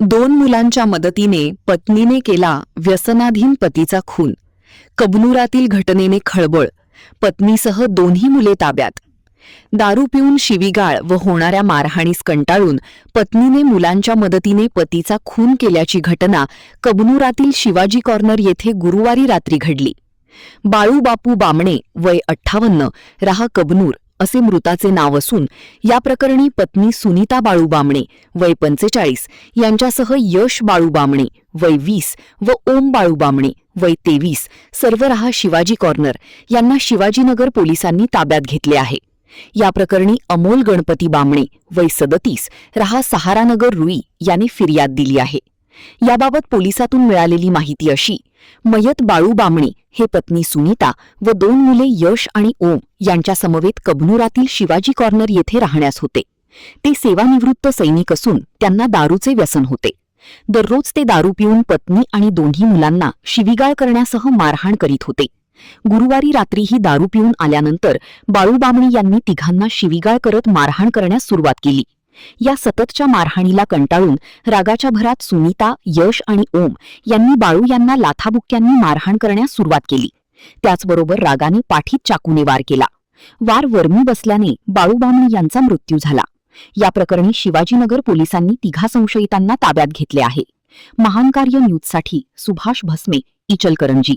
2 मुलांच्या मदतीने पत्नीने केला व्यसनाधीन पतीचा खून. कबनूरातील घटनेने खळबळ. पत्नीसह दोन्ही मुले ताब्यात. दारू पिऊन शिवीगाळ व होणाऱ्या मारहाणीस कंटाळून पत्नीने मुलांच्या मदतीने पतीचा खून केल्याची घटना कबनूरातील शिवाजी कॉर्नर येथे गुरुवारी रात्री घडली. बाळू बापू बामणे वय 58 राहा कबनूर असे मृताचे नाव असून या प्रकरणी पत्नी सुनीता बाळू बामणे वय 45 यांच्यासह यश बाळू बामणे वय 20 व ओम बाळू बामणे वय 23 सर्व राहा शिवाजी कॉर्नर यांना शिवाजीनगर पोलिसांनी ताब्यात घेतले आहे. या प्रकरणी अमोल गणपती बामणे वय 37 राहा सहारानगर रुई यांनी फिर्याद दिली आहे. याबाबत पोलिसातून मिळालेली माहिती अशी: मयत बाळू बामणे हे पत्नी सुनीता व 2 मुले यश आणि ओम यांच्या समवेत कबनूरातील शिवाजी कॉर्नर येथे राहण्यास होते. ते सेवानिवृत्त सैनिक असून त्यांना दारूचे व्यसन होते. दररोज ते दारू पिऊन पत्नी आणि दोन्ही मुलांना शिवीगाळ करण्यासह मारहाण करीत होते. गुरुवारी रात्री ही दारू पिऊन आल्यानंतर बाळू बामणे यांनी तिघांना शिवीगाळ करत मारहाण करण्यास सुरुवात केली. या सततच्या मारहाणीला कंटाळून रागाच्या भरात सुनीता, यश आणि ओम यांनी बाळू यांना लाथाबुक्क्यांनी मारहाण करण्यास सुरुवात केली. त्याचबरोबर रागाने पाठीत चाकूने वार केला. वार वर्मी बसल्याने बाळू बामणे यांचा मृत्यू झाला. या प्रकरणी शिवाजीनगर पोलिसांनी तिघा संशयितांना ताब्यात घेतले आहे. महान कार्य न्यूजसाठी सुभाष भस्मे, इचलकरंजी.